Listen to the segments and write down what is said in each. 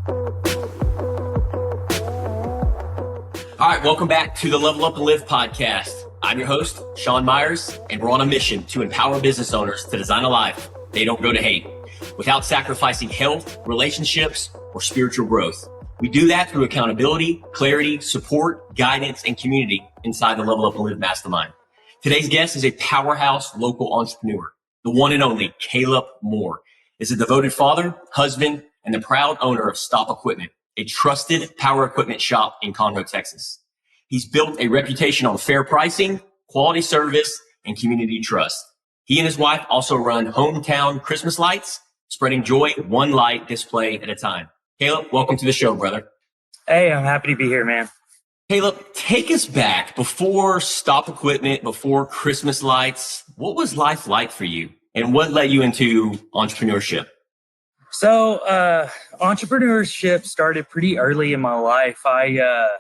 All right, welcome back to the Level Up and Live podcast. I'm your host, Sean Myers, and we're on a mission to empower business owners to design a life they don't go to hate without sacrificing health, relationships, or spiritual growth. We do that through accountability, clarity, support, guidance, and community inside the Level Up and Live mastermind. Today's guest is a powerhouse local entrepreneur. The one and only Caleb Moore is a devoted father, husband, and the proud owner of Stop Equipment, a trusted power equipment shop in Conroe, Texas. He's built a reputation on fair pricing, quality service, and community trust. He and his wife also run hometown Christmas lights, spreading joy one light display at a time. Caleb, welcome to the show, brother. Hey, I'm happy to be here, man. Caleb, take us back before Stop Equipment, before Christmas lights. What was life like for you, and what led you into entrepreneurship? So, entrepreneurship started pretty early in my life. I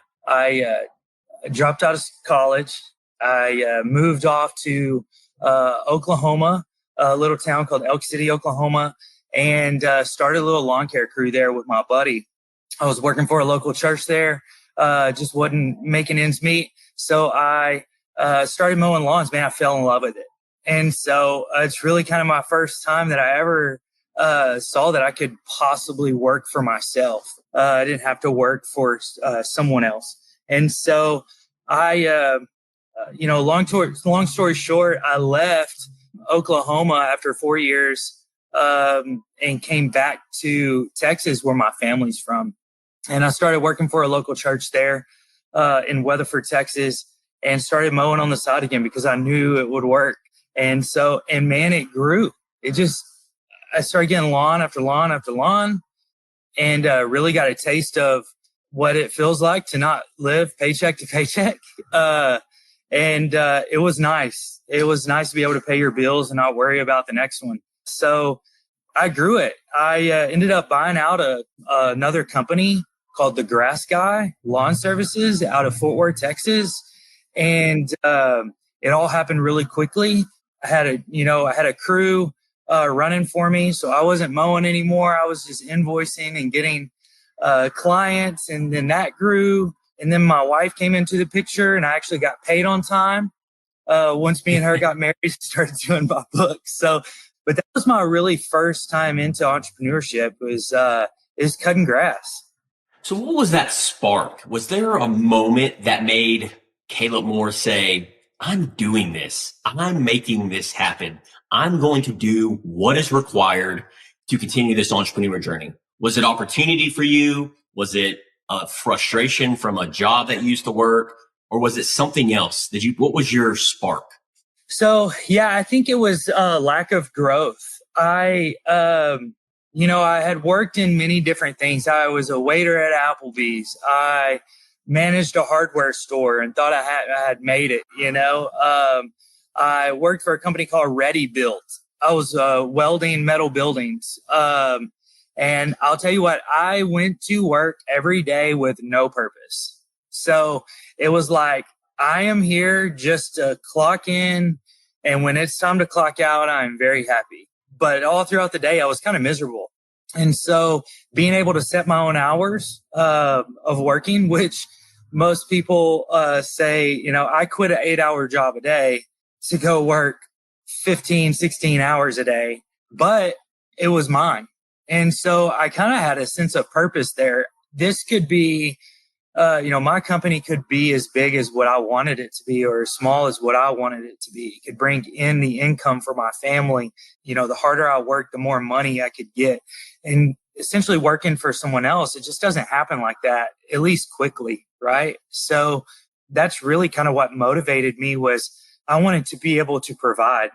dropped out of college. I moved off to Oklahoma, a little town called Elk City, Oklahoma, and started a little lawn care crew there with my buddy. I was working for a local church there, just wasn't making ends meet. So I started mowing lawns, man. I fell in love with it. And so it's really kind of my first time that I ever saw that I could possibly work for myself. I didn't have to work for someone else. And so I, long story short, I left Oklahoma after 4 years and came back to Texas where my family's from. And I started working for a local church there in Weatherford, Texas, and started mowing on the side again because I knew it would work. And man, it grew. I started getting lawn after lawn after lawn, and really got a taste of what it feels like to not live paycheck to paycheck. It was nice. It was nice to be able to pay your bills and not worry about the next one. So I grew it. I ended up buying out another company called The Grass Guy Lawn Services out of Fort Worth, Texas. And it all happened really quickly. I had a crew running for me. So I wasn't mowing anymore. I was just invoicing and getting clients. And then that grew. And then my wife came into the picture and I actually got paid on time. Once me and her got married, started doing my books. But that was my really first time into entrepreneurship is cutting grass. So what was that spark? Was there a moment that made Caleb Moore say, I'm doing this. I'm making this happen. I'm going to do what is required to continue this entrepreneur journey? Was it opportunity for you? Was it a frustration from a job that you used to work? Or was it something else? What was your spark? So, yeah, I think it was lack of growth. I had worked in many different things. I was a waiter at Applebee's. I managed a hardware store and thought I had made it, I worked for a company called Ready Built. I was welding metal buildings. And I'll tell you what, I went to work every day with no purpose. So it was like, I am here just to clock in. And when it's time to clock out, I'm very happy. But all throughout the day, I was kind of miserable. And so being able to set my own hours of working, which most people say, I quit an 8-hour job a day to go work 15, 16 hours a day, but it was mine. And so I kind of had a sense of purpose there. This could be, my company could be as big as what I wanted it to be or as small as what I wanted it to be. It could bring in the income for my family. The harder I worked, the more money I could get. And essentially working for someone else, it just doesn't happen like that, at least quickly, right? So that's really kind of what motivated me was I wanted to be able to provide.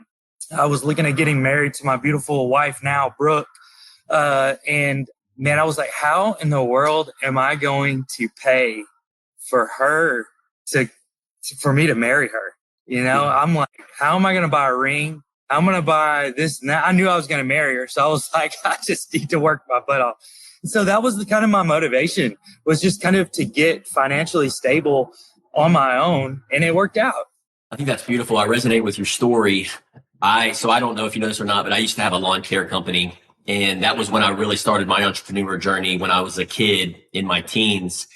I was looking at getting married to my beautiful wife now, Brooke. And man, I was like, how in the world am I going to pay for her for me to marry her? I'm like, how am I going to buy a ring? I'm going to buy this and that. I knew I was going to marry her. So I was like, I just need to work my butt off. And so that was the kind of my motivation, was just kind of to get financially stable on my own. And it worked out. I think that's beautiful. I resonate with your story. So I don't know if you know this or not, but I used to have a lawn care company And that was when I really started my entrepreneur journey. When I was a kid in my teens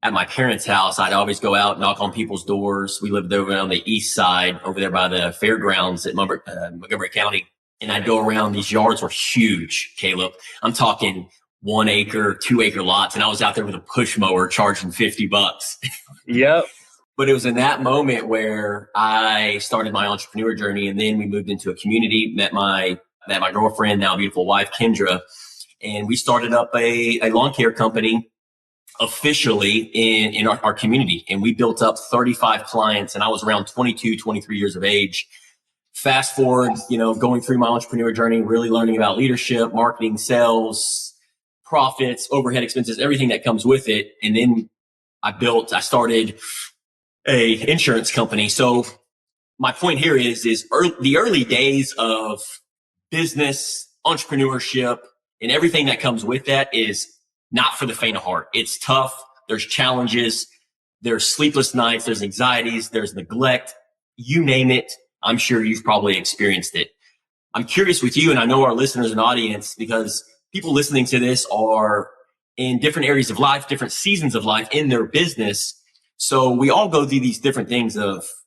at my parents' house, I'd always go out, knock on people's doors. We lived over on the east side, over there by the fairgrounds at Montgomery County. And I'd go around. These yards were huge, Caleb. I'm talking 1 acre, 2 acre lots. And I was out there with a push mower charging $50. Yep. But it was in that moment where I started my entrepreneur journey. And then we moved into a community, met my girlfriend, now beautiful wife, Kendra. And we started up a lawn care company officially in our community. And we built up 35 clients, and I was around 22, 23 years of age. Fast forward, going through my entrepreneur journey, really learning about leadership, marketing, sales, profits, overhead expenses, everything that comes with it. And then I started a insurance company. So my point here is the early days of business, entrepreneurship, and everything that comes with that is not for the faint of heart. It's tough. There's challenges. There's sleepless nights. There's anxieties. There's neglect. You name it. I'm sure you've probably experienced it. I'm curious with you, and I know our listeners and audience, because people listening to this are in different areas of life, different seasons of life in their business. So we all go through these different things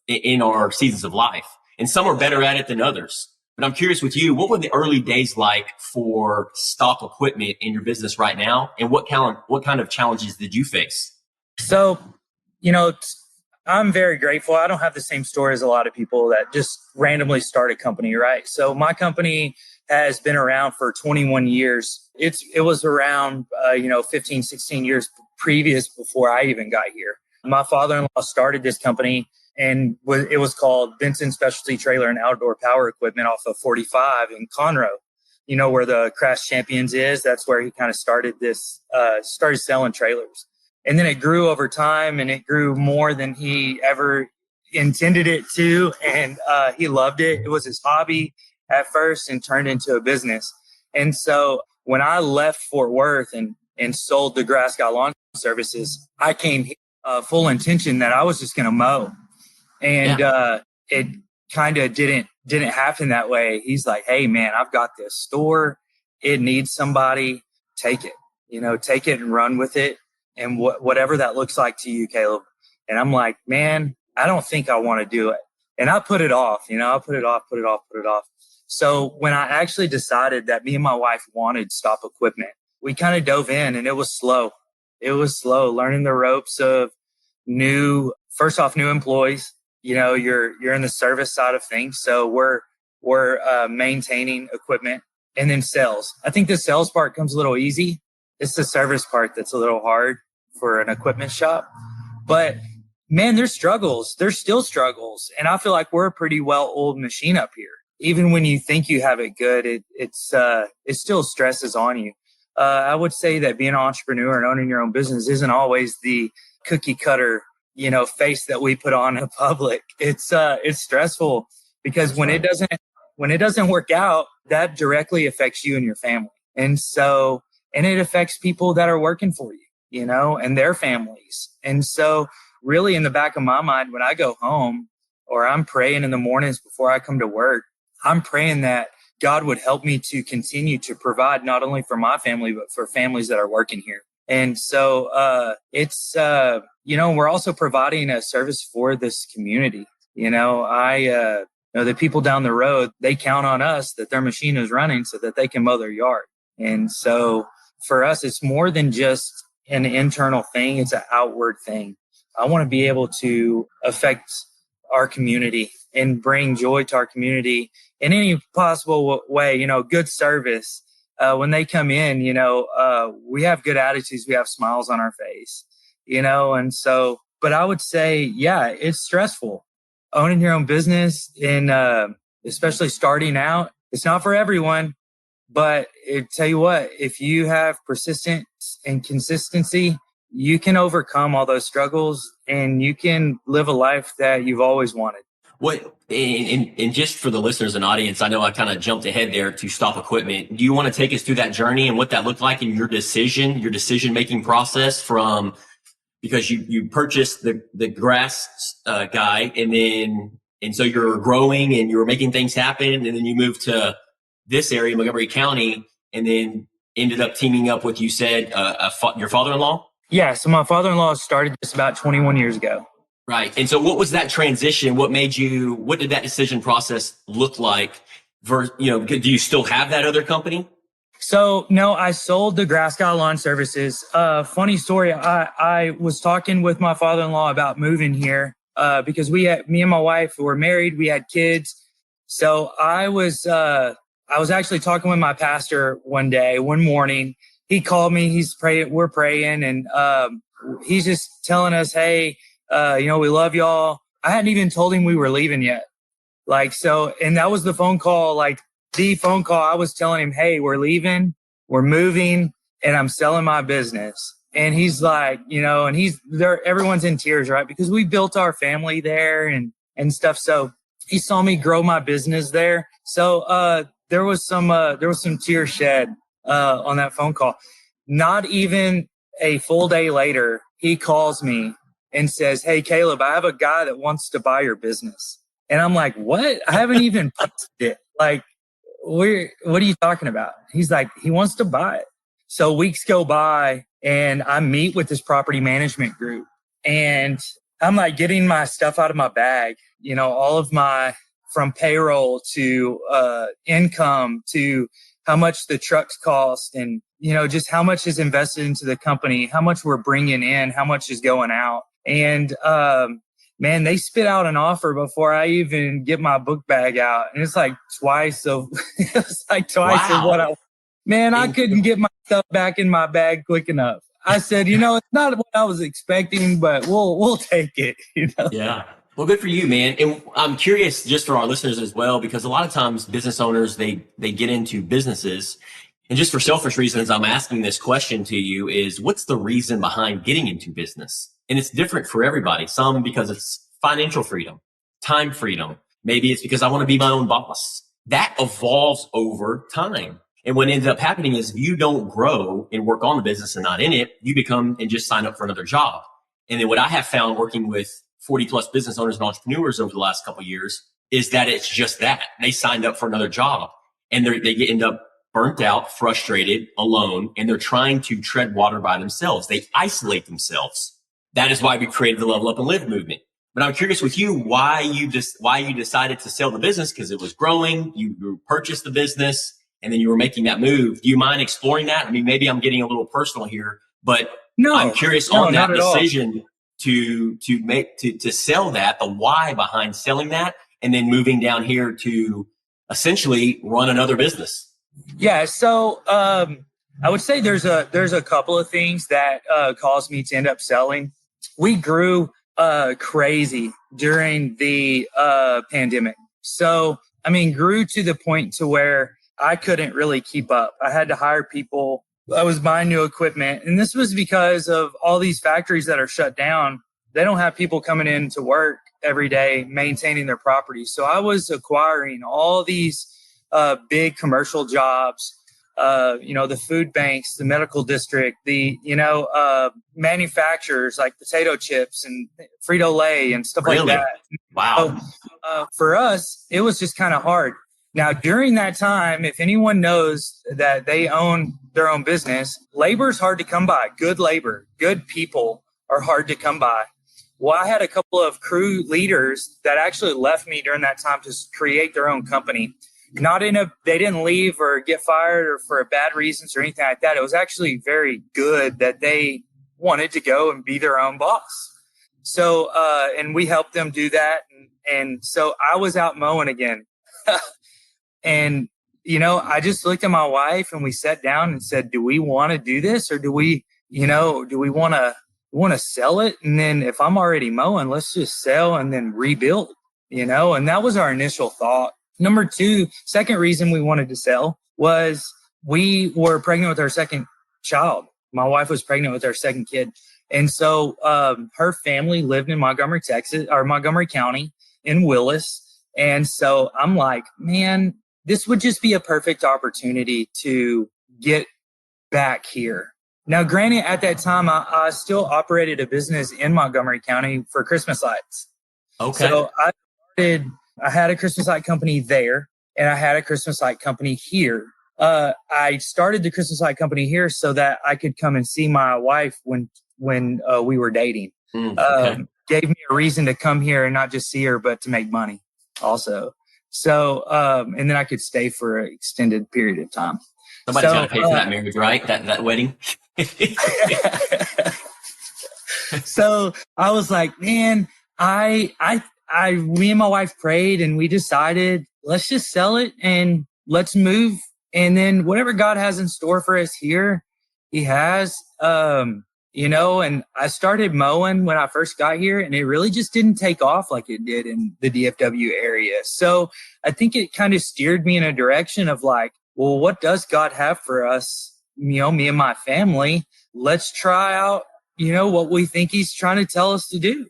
in our seasons of life, and some are better at it than others. But I'm curious with you, what were the early days like for Stop Equipment in your business right now? And what kind of challenges did you face? So, I'm very grateful. I don't have the same story as a lot of people that just randomly start a company, right? So my company has been around for 21 years. It was around, 15, 16 years previous before I even got here. My father-in-law started this company, and it was called Benson Specialty Trailer and Outdoor Power Equipment off of 45 in Conroe. Where the Crash Champions is. That's where he kind of started selling trailers. And then it grew over time, and it grew more than he ever intended it to. And he loved it. It was his hobby at first and turned into a business. And so when I left Fort Worth and sold the Grass Guy Lawn Services, I came full intention that I was just going to mow. And it kind of didn't happen that way. He's like, hey, man, I've got this store. It needs somebody. Take it. Take it and run with it. And whatever that looks like to you, Caleb. And I'm like, man, I don't think I want to do it. And I put it off, I put it off. So when I actually decided that me and my wife wanted Stop Equipment, we kind of dove in, and it was slow. It was slow learning the ropes of new employees. You're in the service side of things. So we're maintaining equipment, and then sales. I think the sales part comes a little easy. It's the service part that's a little hard for an equipment shop. But man, there's struggles. There's still struggles. And I feel like we're a pretty well-oiled machine up here. Even when you think you have it good, it still stresses on you. I would say that being an entrepreneur and owning your own business isn't always the cookie cutter, face that we put on in public. It's stressful because when it doesn't work out, that directly affects you and your family. And it affects people that are working for you, and their families. And so really in the back of my mind, when I go home or I'm praying in the mornings before I come to work, I'm praying that God would help me to continue to provide not only for my family, but for families that are working here. And so we're also providing a service for this community. The people down the road, they count on us that their machine is running so that they can mow their yard. And so for us, it's more than just an internal thing. It's an outward thing. I want to be able to affect our community and bring joy to our community in any possible way, good service. When they come in, we have good attitudes. We have smiles on our face, and so, but I would say, yeah, it's stressful owning your own business and, especially starting out. It's not for everyone. But tell you what, if you have persistence and consistency, you can overcome all those struggles and you can live a life that you've always wanted. And just for the listeners and audience, I know I kind of jumped ahead there to Stop Equipment. Do you want to take us through that journey and what that looked like in your decision-making process because you purchased the grass guy and so you're growing and you were making things happen, and then you moved to this area, Montgomery County, and then ended up teaming up with, you said, your father-in-law? Yeah. So my father-in-law started this about 21 years ago. Right. And so what was that transition? What did that decision process look like? Do you still have that other company? So no, I sold the Grass Guy Lawn Services. Funny story. I was talking with my father-in-law about moving here, because me and my wife were married. We had kids. So I was actually talking with my pastor one morning. He called me. We're praying, and he's just telling us, hey, we love y'all. I hadn't even told him we were leaving yet. And that was the phone call, the phone call. I was telling him, hey, we're leaving, we're moving, and I'm selling my business. And he's like, and he's there, everyone's in tears, right? Because we built our family there and stuff. So he saw me grow my business there. So, there was some tears shed, on that phone call. Not even a full day later, he calls me and says, hey, Caleb, I have a guy that wants to buy your business. And I'm like, what? I haven't even posted it. What are you talking about? He's like, he wants to buy it. So weeks go by and I meet with this property management group, and I'm like getting my stuff out of my bag, all of from payroll to income to how much the trucks cost, and, just how much is invested into the company, how much we're bringing in, how much is going out. And, man, they spit out an offer before I even get my book bag out. And it's like twice of, of what I couldn't get my stuff back in my bag quick enough. I said, it's not what I was expecting, but we'll take it, Yeah. Well, good for you, man. And I'm curious, just for our listeners as well, because a lot of times business owners, they get into businesses, and just for selfish reasons, I'm asking this question to you is, what's the reason behind getting into business? And it's different for everybody. Some because it's financial freedom, time freedom. Maybe it's because I want to be my own boss. That evolves over time. And what ends up happening is if you don't grow and work on the business and not in it, you become and just sign up for another job. And then what I have found working with 40 plus business owners and entrepreneurs over the last couple of years is that it's just that they signed up for another job, and they end up burnt out, frustrated, alone, and they're trying to tread water by themselves. They isolate themselves. That is why we created the Level Up and Live movement. But I'm curious with you, why you decided to sell the business, because it was growing. You purchased the business and then you were making that move. Do you mind exploring that? I mean, maybe I'm getting a little personal here, but no, I'm curious on that decision to sell that, the why behind selling that, and then moving down here to essentially run another business. Yeah. So, I would say there's a couple of things that, caused me to end up selling. We grew, crazy during the, pandemic. So, grew to the point to where I couldn't really keep up. I had to hire people. I was buying new equipment, and this was because of all these factories that are shut down. They don't have people coming in to work every day, maintaining their properties. So I was acquiring all these, big commercial jobs, the food banks, the medical district, the, manufacturers like potato chips and Frito-Lay and stuff like that. Wow. So, for us, it was just kind of hard. Now, during that time, if anyone knows that they own their own business, labor is hard to come by. Good labor, good people are hard to come by. Well, I had a couple of crew leaders that actually left me during that time to create their own company. They didn't leave or get fired or for bad reasons or anything like that. It was actually very good that they wanted to go and be their own boss. So, and we helped them do that. And so I was out mowing again. And, I just looked at my wife and we sat down and said, do we want to do this, or do we want to sell it? And then if I'm already mowing, let's just sell and then rebuild, and that was our initial thought. Number two, second reason we wanted to sell was we were pregnant with our second child. My wife was pregnant with our second kid. And so, her family lived in Montgomery, Texas, or Montgomery County in Willis. And so I'm like, man, this would just be a perfect opportunity to get back here. Now, granted, at that time, I still operated a business in Montgomery County for Christmas lights. Okay. So I had a Christmas light company there, and I had a Christmas light company here, I started the Christmas light company here so that I could come and see my wife when we were dating. Okay. Gave me a reason to come here and not just see her, but to make money also. So, and then I could stay for an extended period of time. Somebody's got to pay for that marriage, right? That wedding. So I was like, man, me and my wife prayed and we decided, let's just sell it and let's move. And then whatever God has in store for us here, he has, and I started mowing when I first got here and it really just didn't take off like it did in the DFW area. So I think it kind of steered me in a direction of like, well, what does God have for us? Me and my family, let's try out, what we think he's trying to tell us to do,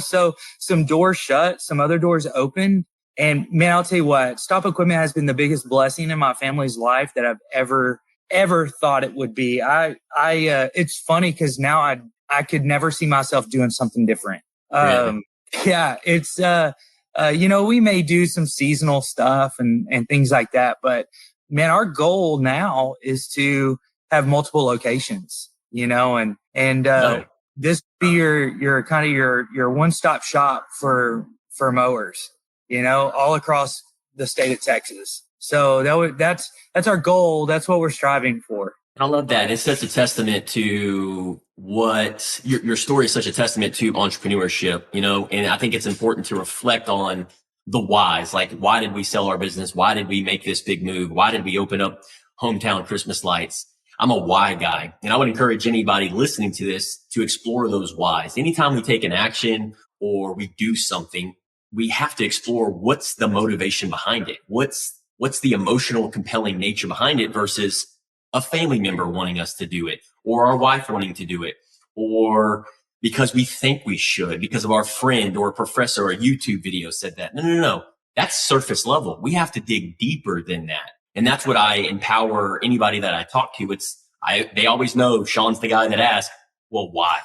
so some doors shut, some other doors open. And man, I'll tell you what, Stop Equipment has been the biggest blessing in my family's life that I've ever thought it would be. It's funny because now I could never see myself doing something different. Yeah, it's, we may do some seasonal stuff and things like that, but man, our goal now is to have multiple locations, this be your kind of your one-stop shop for mowers, all across the state of Texas. So that's our goal. That's what we're striving for. I love that. It's such a testament to what your story is, such a testament to entrepreneurship, and I think it's important to reflect on the whys. Like, why did we sell our business? Why did we make this big move? Why did we open up hometown Christmas lights? I'm a why guy, and I would encourage anybody listening to this to explore those whys. Anytime we take an action or we do something, we have to explore what's the motivation behind it. What's the emotional compelling nature behind it versus a family member wanting us to do it, or our wife wanting to do it, or because we think we should, because of our friend or a professor or a YouTube video said that. No. That's surface level. We have to dig deeper than that. And that's what I empower anybody that I talk to. They always know Sean's the guy that asks, well, why?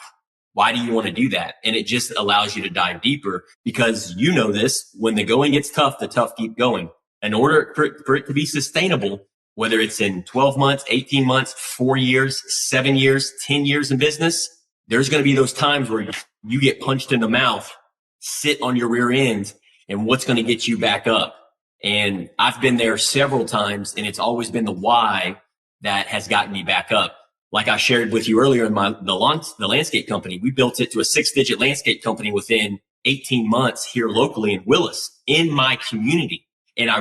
Why do you want to do that? And it just allows you to dive deeper because this, when the going gets tough, the tough keep going. In order for it to be sustainable, whether it's in 12 months, 18 months, 4 years, 7 years, 10 years in business, there's going to be those times where you get punched in the mouth, sit on your rear end, and what's going to get you back up. And I've been there several times, and it's always been the why that has gotten me back up. Like I shared with you earlier in the landscape company, we built it to a 6-digit landscape company within 18 months here locally in Willis, in my community. And I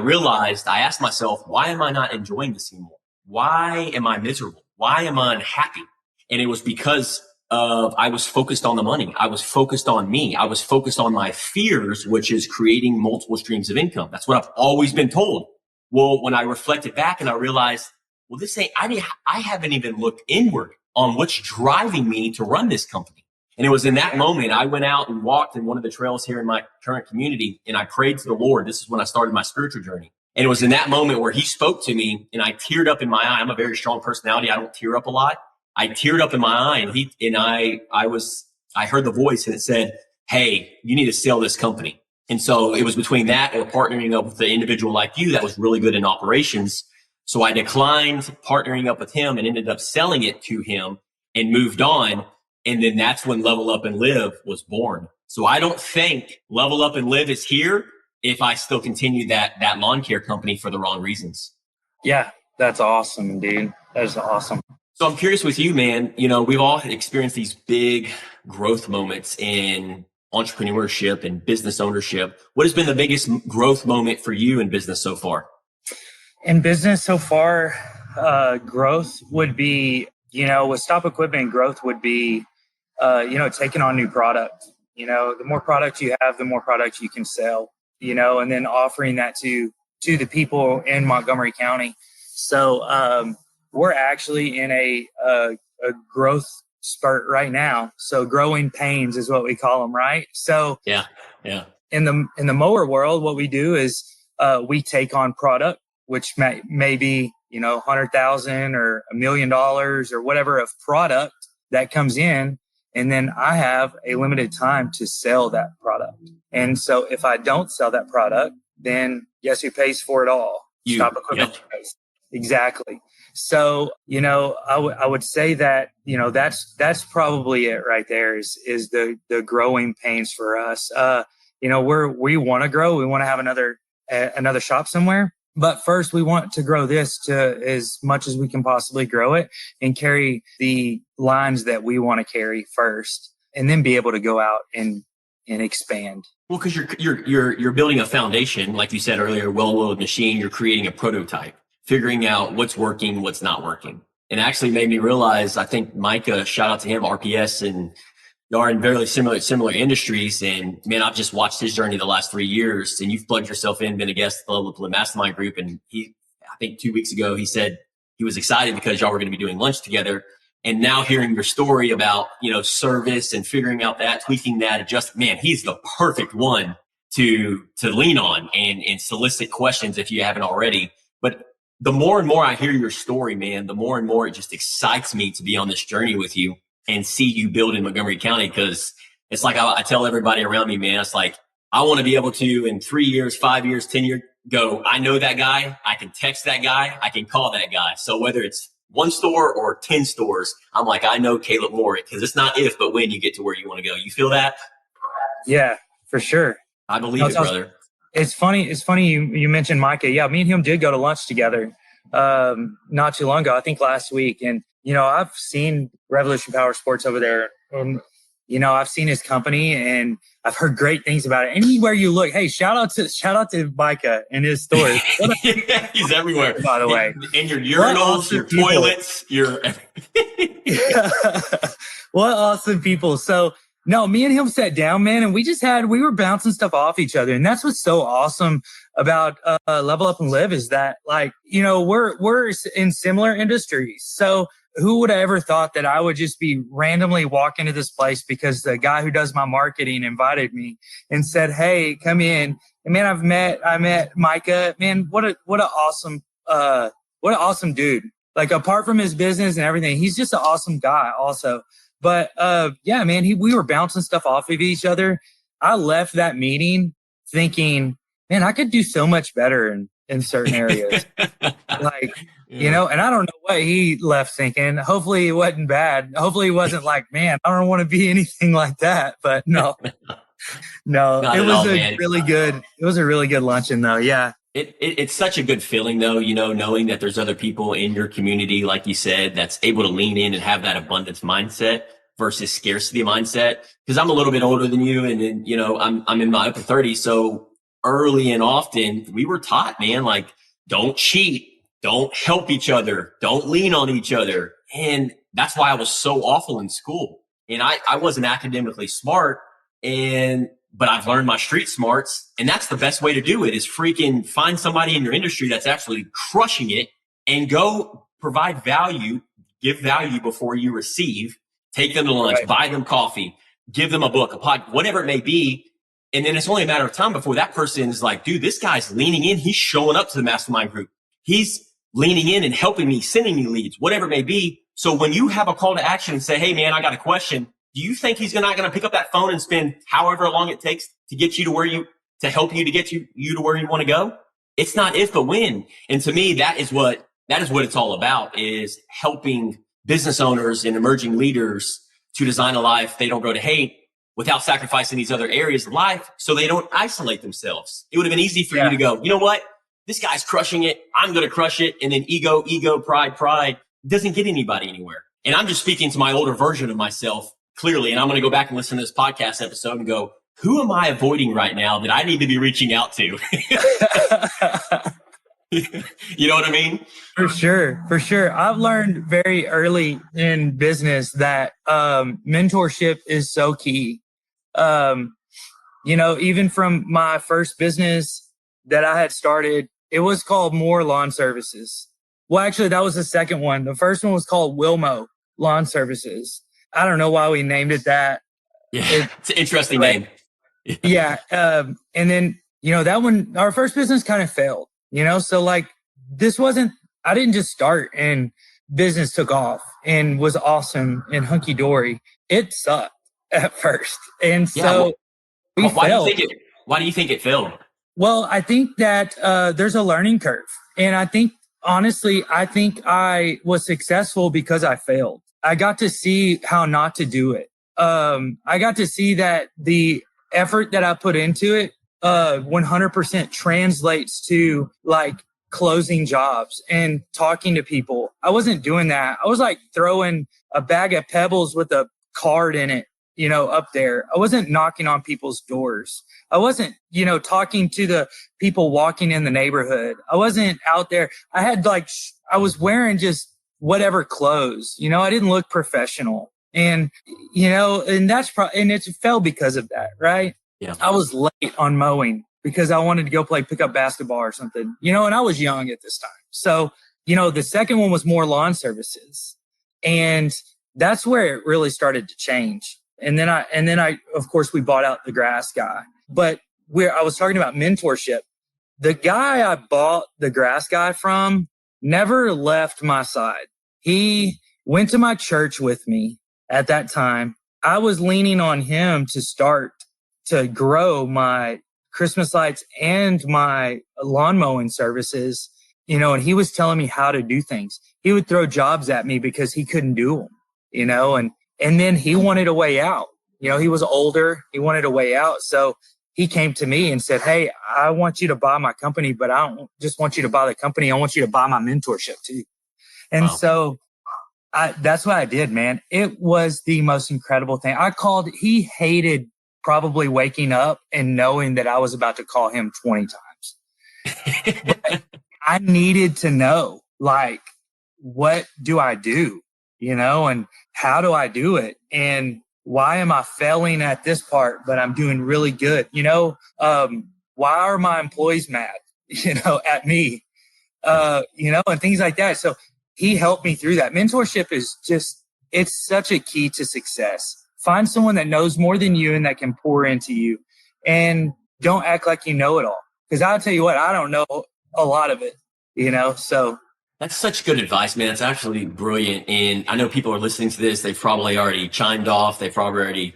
asked myself, why am I not enjoying this anymore? Why am I miserable? Why am I unhappy? And it was because I was focused on the money. I was focused on me. I was focused on my fears, which is creating multiple streams of income. That's what I've always been told. Well, when I reflected back and I realized, well, I haven't even looked inward on what's driving me to run this company. And it was in that moment I went out and walked in one of the trails here in my current community and I prayed to the Lord. This is when I started my spiritual journey. And it was in that moment where he spoke to me and I teared up in my eye. I'm a very strong personality. I don't tear up a lot. I teared up in my eye and I heard the voice and it said, hey, you need to sell this company. And so it was between that or partnering up with the individual like you that was really good in operations. So I declined partnering up with him and ended up selling it to him and moved on. And then that's when Level Up and Live was born. So I don't think Level Up and Live is here if I still continue that lawn care company for the wrong reasons. Yeah, that's awesome, dude. That is awesome. So I'm curious with you, man, we've all experienced these big growth moments in entrepreneurship and business ownership. What has been the biggest growth moment for you in business so far? In business so far, growth would be, with Stop Equipment, growth would be, taking on new product. The more product you have, the more product you can sell, and then offering that to the people in Montgomery County. So we're actually in a growth spurt right now. So growing pains is what we call them, right? So yeah. In the mower world, what we do is we take on product, which may be, $100,000 or $1 million or whatever of product that comes in. And then I have a limited time to sell that product. And so if I don't sell that product, then guess who pays for it all? Stop Equipment. Yep. Pays. Exactly. So, I would say that, that's probably it right there is the growing pains for us. We want to grow. We want to have another shop somewhere. But first, we want to grow this to as much as we can possibly grow it and carry the lines that we want to carry first, and then be able to go out and expand. Well, because you're building a foundation, like you said earlier, well-oiled machine. You're creating a prototype, figuring out what's working, what's not working. And actually made me realize, I think Micah, shout out to him, RPS, and you are in very similar industries. And man, I've just watched his journey the last 3 years, and you've plugged yourself in, been a guest at the Level Up and Live Mastermind group. And I think 2 weeks ago, he said he was excited because y'all were going to be doing lunch together. And now hearing your story about, service and figuring out that, tweaking that, adjust, man, he's the perfect one to lean on and solicit questions if you haven't already. But the more and more I hear your story, man, the more and more it just excites me to be on this journey with you and see you build in Montgomery County. Cause it's like, I tell everybody around me, man, it's like, I want to be able to, in 3 years, 5 years, 10 years, go, I know that guy. I can text that guy. I can call that guy. So whether it's 1 store or 10 stores, I'm like, I know Caleb Moore, because it's not if, but when you get to where you want to go. You feel that? Yeah, for sure. I believe it, brother. It's funny you mentioned Micah. Yeah, me and him did go to lunch together not too long ago, I think last week. And, I've seen Revolution Power Sports over there. I've seen his company and I've heard great things about it. Anywhere you look, hey, shout out to Micah and his stores. Yeah, he's everywhere. By the way. And your urinals, your toilets, your What awesome people. So no, me and him sat down, man, and we were bouncing stuff off each other. And that's what's so awesome about Level Up and Live is that, like, we're in similar industries. So who would have ever thought that I would just be randomly walk into this place because the guy who does my marketing invited me and said, hey, come in. And man, I met Micah. Man, what an awesome dude. Like, apart from his business and everything, he's just an awesome guy also. But yeah, man, we were bouncing stuff off of each other. I left that meeting thinking, man, I could do so much better in certain areas. Like, and I don't know what he left thinking. Hopefully it wasn't bad. Hopefully it wasn't like, man, I don't want to be anything like that. But no, it was a really good luncheon though. Yeah. It's such a good feeling though, knowing that there's other people in your community, like you said, that's able to lean in and have that abundance mindset versus scarcity mindset. Cause I'm a little bit older than you. And then, I'm in my upper 30s. So early and often we were taught, man, like, don't cheat, don't help each other, don't lean on each other. And that's why I was so awful in school. And I wasn't academically smart, but I've learned my street smarts, and that's the best way to do it is freaking find somebody in your industry that's actually crushing it and go provide value, give value before you receive, take them to lunch, buy them coffee, give them a book, a pod, whatever it may be. And then it's only a matter of time before that person is like, dude, this guy's leaning in. He's showing up to the mastermind group. He's leaning in and helping me, sending me leads, whatever it may be. So when you have a call to action and say, hey man, I got a question. Do you think he's not going to pick up that phone and spend however long it takes to get you to help you to get you to where you want to go? It's not if, but when. And to me, that is what it's all about, is helping business owners and emerging leaders to design a life they don't go to hate without sacrificing these other areas of life so they don't isolate themselves. It would have been easy for you to go, you know what? This guy's crushing it. I'm going to crush it. And then ego, pride doesn't get anybody anywhere. And I'm just speaking to my older version of myself. Clearly, and I'm going to go back and listen to this podcast episode and go, who am I avoiding right now that I need to be reaching out to? You know what I mean? For sure. I've learned very early in business that mentorship is so key. Even from my first business that I had started, it was called Moore Lawn Services. Well, actually, that was the second one. The first one was called Wilmo Lawn Services. I don't know why we named it that. Yeah, it's an interesting name. Yeah. And then, that one, our first business kind of failed, so like I didn't just start and business took off and was awesome and hunky dory. It sucked at first. And so we failed. Why do you think it failed? Well, I think that there's a learning curve. And I think honestly, I think I was successful because I failed. I got to see how not to do it. I got to see that the effort that I put into it, 100% translates to like closing jobs and talking to people. I wasn't doing that. I was like throwing a bag of pebbles with a card in it, up there. I wasn't knocking on people's doors. I wasn't, talking to the people walking in the neighborhood. I wasn't out there. I had I was wearing just whatever clothes, I didn't look professional. And, and and it fell because of that, right? Yeah. I was late on mowing because I wanted to go pick up basketball or something, and I was young at this time. So, the second one was more lawn services. And that's where it really started to change. And then I, of course, we bought out the grass guy. But I was talking about mentorship. The guy I bought the grass guy from never left my side. He went to my church with me at that time. I was leaning on him to start to grow my Christmas lights and my lawn mowing services, and he was telling me how to do things. He would throw jobs at me because he couldn't do them, and then he wanted a way out. He was older. He wanted a way out. So he came to me and said, "Hey, I want you to buy my company, but I don't just want you to buy the company. I want you to buy my mentorship too." And so that's what I did, man. It was the most incredible thing. He hated probably waking up and knowing that I was about to call him 20 times. But I needed to know, what do I do, and how do I do it? And why am I failing at this part, but I'm doing really good? Why are my employees mad, at me, and things like that. So he helped me through that. Mentorship is it's such a key to success. Find someone that knows more than you and that can pour into you, and don't act like you know it all. Because I'll tell you what, I don't know a lot of it, so. That's such good advice, man. It's actually brilliant. And I know people are listening to this. They've probably already chimed off. They've probably already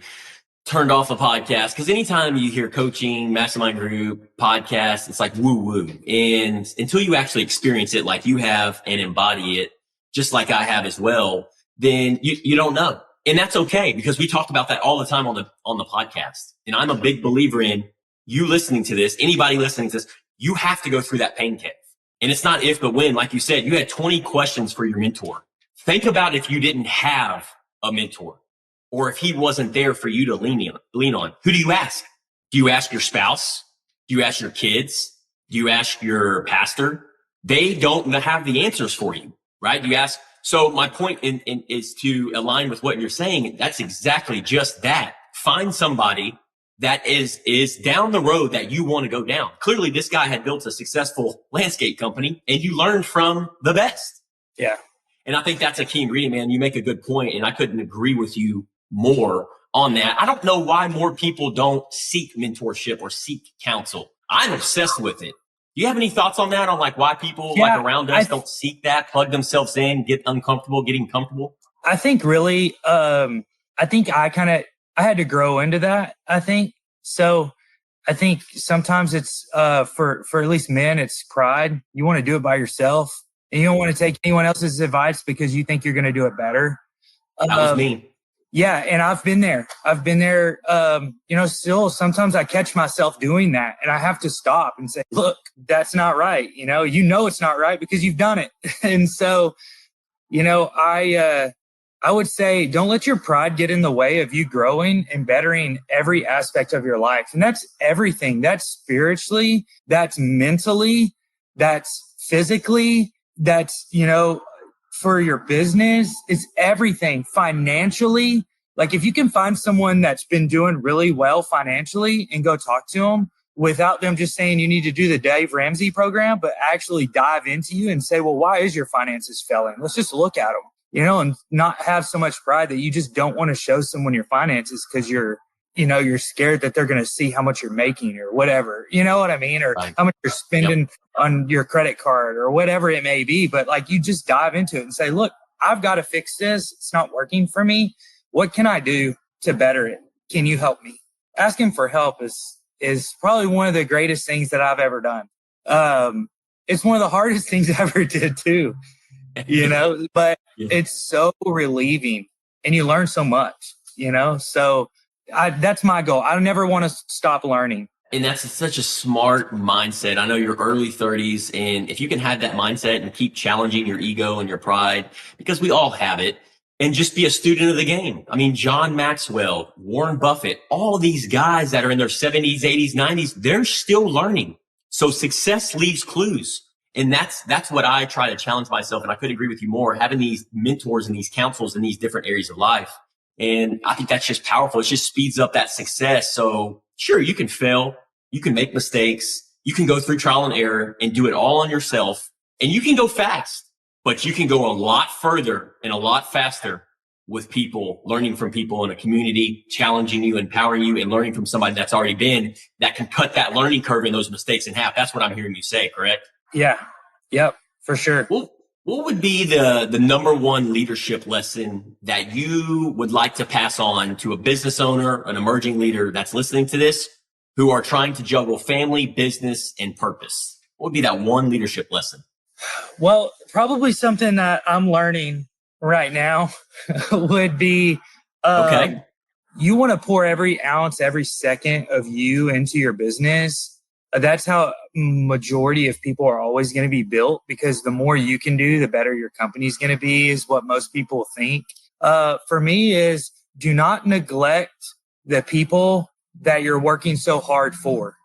turned off the podcast. Because anytime you hear coaching, mastermind group, podcast, it's like woo woo. And until you actually experience it like you have and embody it, just like I have as well, then you don't know. And that's okay, because we talk about that all the time on the podcast. And I'm a big believer in you listening to this, anybody listening to this, you have to go through that pain cave. And it's not if, but when. Like you said, you had 20 questions for your mentor. Think about if you didn't have a mentor, or if he wasn't there for you to lean on. Who do you ask? Do you ask your spouse? Do you ask your kids? Do you ask your pastor? They don't have the answers for you, right? You ask. So my point is to align with what you're saying. That's exactly just that. Find somebody that is down the road that you want to go down. Clearly, this guy had built a successful landscape company, and you learned from the best. Yeah. And I think that's a key ingredient, man. You make a good point, and I couldn't agree with you more on that. I don't know why more people don't seek mentorship or seek counsel. I'm obsessed with it. Do you have any thoughts on that, on why people around us don't seek that, plug themselves in, get uncomfortable, getting comfortable? I think really, I had to grow into that, I think. So I think sometimes it's, for at least men, it's pride. You want to do it by yourself, and you don't want to take anyone else's advice because you think you're going to do it better. That was me. Yeah. And I've been there. Still sometimes I catch myself doing that, and I have to stop and say, look, that's not right. It's not right because you've done it. And so, I would say don't let your pride get in the way of you growing and bettering every aspect of your life. And that's everything. That's spiritually, that's mentally, that's physically, that's, for your business. It's everything. Financially. If you can find someone that's been doing really well financially and go talk to them without them just saying you need to do the Dave Ramsey program, but actually dive into you and say, well, why is your finances failing? Let's just look at them. And not have so much pride that you just don't want to show someone your finances because you're scared that they're going to see how much you're making or whatever, you know what I mean? Or how much you're spending on your credit card or whatever it may be. But you just dive into it and say, look, I've got to fix this. It's not working for me. What can I do to better it? Can you help me? Asking for help is probably one of the greatest things that I've ever done. it's one of the hardest things I ever did too, but Yeah. it's so relieving and you learn so much, so that's my goal. I never want to stop learning. And that's such a smart mindset. I know you're early 30s, and if you can have that mindset and keep challenging your ego and your pride, because we all have it, and just be a student of the game. I mean, John Maxwell, Warren Buffett, all these guys that are in their 70s, 80s, 90s, they're still learning. So success leaves clues. And that's what I try to challenge myself. And I couldn't agree with you more, having these mentors and these counsels in these different areas of life. And I think that's just powerful. It just speeds up that success. So sure, you can fail. You can make mistakes. You can go through trial and error and do it all on yourself. And you can go fast, but you can go a lot further and a lot faster with people, learning from people in a community, challenging you, empowering you, and learning from somebody that's already been, that can cut that learning curve and those mistakes in half. That's what I'm hearing you say, correct? Yeah. Yep. For sure. Well, what would be the number one leadership lesson that you would like to pass on to a business owner, an emerging leader that's listening to this, who are trying to juggle family, business, and purpose? What would be that one leadership lesson? Well, probably something that I'm learning right now would be, Okay. You want to pour every ounce, every second of you into your business. That's how majority of people are always going to be built, because the more you can do, the better your company's going to be, is what most people think. For me is, do not neglect the people that you're working so hard for.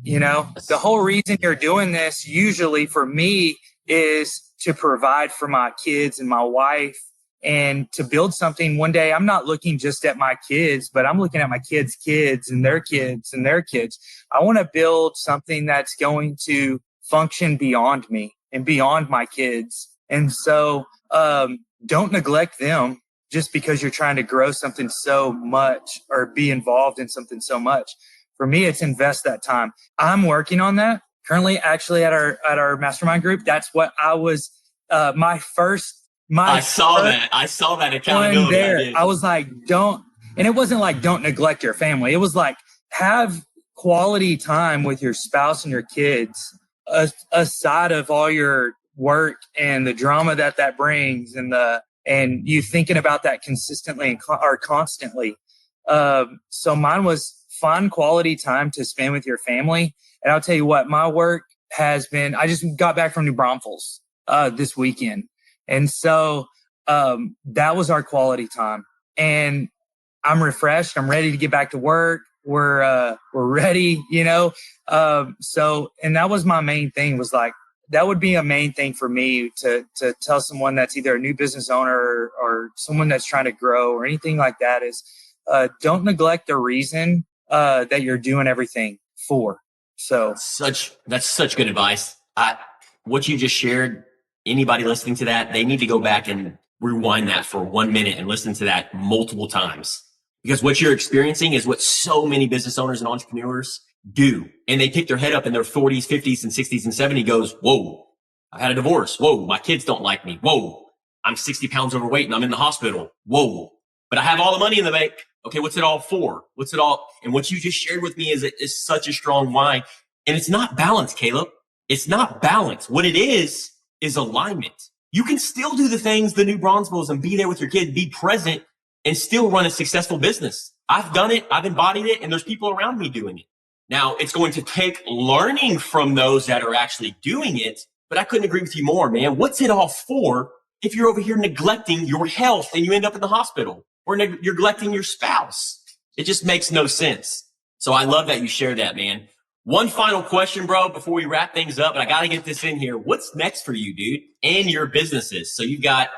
The whole reason you're doing this, usually for me, is to provide for my kids and my wife and to build something. One day, I'm not looking just at my kids, but I'm looking at my kids' kids and their kids and their kids. I want to build something that's going to function beyond me and beyond my kids. And so don't neglect them just because you're trying to grow something so much or be involved in something so much. For me, it's invest that time. I'm working on that currently, actually, at our mastermind group. That's what I was, I saw that accountability there. I was like, and it wasn't like, don't neglect your family. It was like, have quality time with your spouse and your kids, aside of all your work and the drama that brings, and you thinking about that consistently or constantly. So mine was find quality time to spend with your family. And I'll tell you what, my work has been, I just got back from New Braunfels this weekend. And so that was our quality time. And I'm refreshed. I'm ready to get back to work. We're ready, So, and that was my main thing, was like, that would be a main thing for me to tell someone that's either a new business owner or someone that's trying to grow or anything like that, is don't neglect the reason that you're doing everything for. So that's such good advice. What you just shared, anybody listening to that, they need to go back and rewind that for 1 minute and listen to that multiple times, because what you're experiencing is what so many business owners and entrepreneurs do. And they pick their head up in their 40s, 50s, and 60s and 70s, goes, whoa, I had a divorce. Whoa, my kids don't like me. Whoa, I'm 60 pounds overweight and I'm in the hospital. Whoa, but I have all the money in the bank. Okay, what's it all for? What's it all? And what you just shared with me is such a strong why. And it's not balance, Caleb. It's not balance. What it is alignment. You can still do the things, the New Braunfels, and be there with your kid, be present, and still run a successful business. I've done it. I've embodied it. And there's people around me doing it. Now, it's going to take learning from those that are actually doing it. But I couldn't agree with you more, man. What's it all for if you're over here neglecting your health and you end up in the hospital, or you're neglecting your spouse? It just makes no sense. So I love that you shared that, man. One final question, bro, before we wrap things up, and I got to get this in here. What's next for you, dude, and your businesses? So you've got,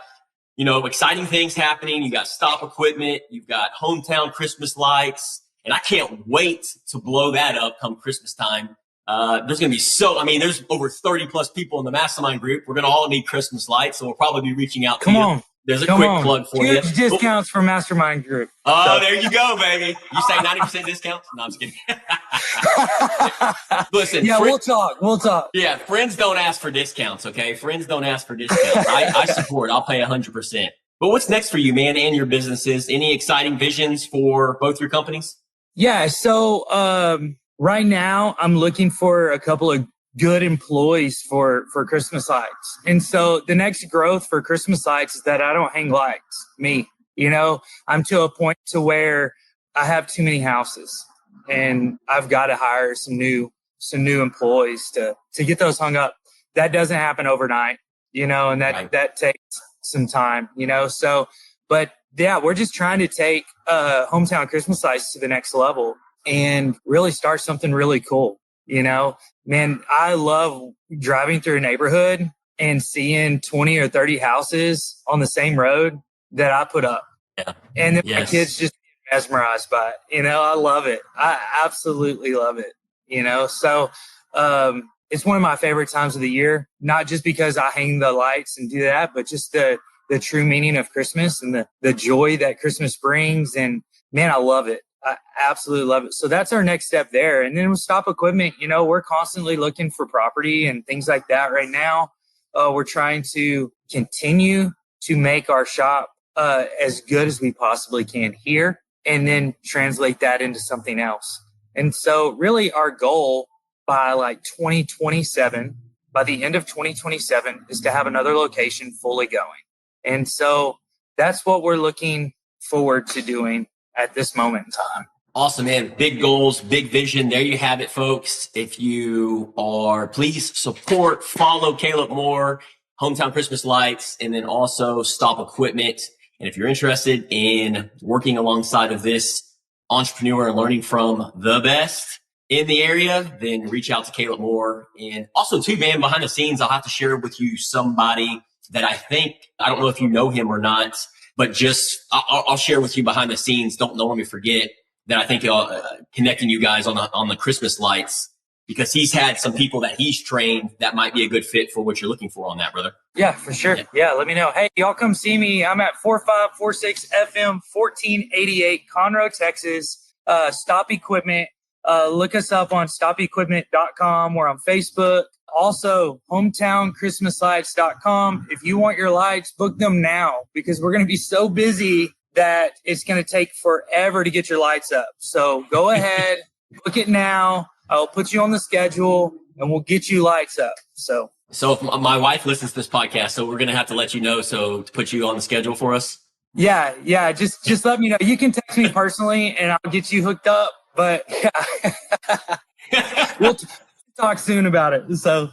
exciting things happening. You got stop equipment. You've got hometown Christmas lights, and I can't wait to blow that up come Christmas time. There's going to be there's over 30 plus people in the mastermind group. We're going to all need Christmas lights. So we'll probably be reaching out to you. There's a quick plug for you. Huge discounts for mastermind group. Oh, there you go, baby. You say 90% discounts? No, I'm just kidding. Listen. Yeah, we'll talk. Yeah, friends don't ask for discounts, okay? Friends don't ask for discounts. I support. I'll pay 100%. But what's next for you, man, and your businesses? Any exciting visions for both your companies? Yeah, so right now I'm looking for a couple of good employees for Christmas lights. And so the next growth for Christmas lights is that I don't hang lights. Me, I'm to a point to where I have too many houses and I've got to hire some new employees to get those hung up. That doesn't happen overnight, and that takes some time, so, but yeah, we're just trying to take hometown Christmas lights to the next level and really start something really cool. Man, I love driving through a neighborhood and seeing 20 or 30 houses on the same road that I put up. Yeah. And then my kids just get mesmerized by it. I love it. I absolutely love it. So it's one of my favorite times of the year, not just because I hang the lights and do that, but just the true meaning of Christmas and the joy that Christmas brings. And man, I love it. I absolutely love it. So that's our next step there. And then with Stop Equipment, we're constantly looking for property and things like that right now. We're trying to continue to make our shop as good as we possibly can here and then translate that into something else. And so really our goal by like 2027, by the end of 2027, is to have another location fully going. And so that's what we're looking forward to doing at this moment in time. Awesome, man. Big goals, big vision. There you have it, folks. If you are, please support, follow Caleb Moore, Hometown Christmas Lights, and then also Stop Equipment. And if you're interested in working alongside of this entrepreneur and learning from the best in the area, then reach out to Caleb Moore. And also too, man, behind the scenes, I'll have to share with you somebody that I don't know if you know him or not, but just I'll share with you behind the scenes. Don't let me forget that I think connecting you guys on the Christmas lights, because he's had some people that he's trained that might be a good fit for what you're looking for on that, brother. Yeah, for sure. Yeah, let me know. Hey, y'all come see me. I'm at 4546 FM 1488 Conroe, Texas. Stop Equipment. Look us up on stopequipment.com. We're on Facebook. Also, hometownchristmaslights.com. If you want your lights, book them now because we're going to be so busy that it's going to take forever to get your lights up. So go ahead, book it now. I'll put you on the schedule and we'll get you lights up. So if my wife listens to this podcast, so we're going to have to let you know. So to put you on the schedule for us. Yeah. Just let me know. You can text me personally and I'll get you hooked up. But we'll talk soon about it. So,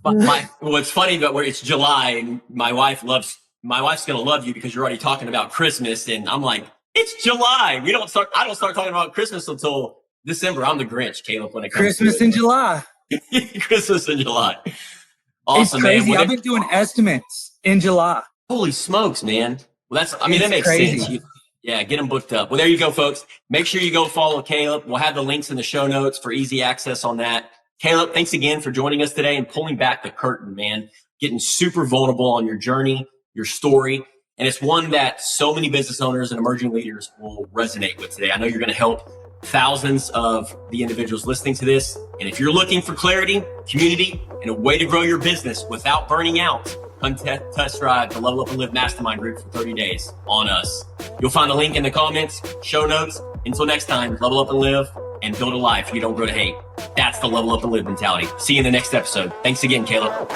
what's funny, but where it's July and my wife's going to love you because you're already talking about Christmas. And I'm like, it's July. I don't start talking about Christmas until December. I'm the Grinch, Caleb, when it comes Christmas to in July. Christmas in July. Awesome, it's crazy. man. I've been doing estimates in July. Holy smokes, man. Well, that makes crazy. sense. Yeah, get them booked up. Well, there you go, folks. Make sure you go follow Caleb. We'll have the links in the show notes for easy access on that. Caleb, thanks again for joining us today and pulling back the curtain, man. Getting super vulnerable on your journey, your story. And it's one that so many business owners and emerging leaders will resonate with today. I know you're going to help thousands of the individuals listening to this. And if you're looking for clarity, community, and a way to grow your business without burning out, come test drive the Level Up and Live Mastermind group for 30 days on us. You'll find the link in the comments, show notes. Until next time, level up and live and build a life you don't grow to hate. That's the Level Up and Live mentality. See you in the next episode. Thanks again, Caleb.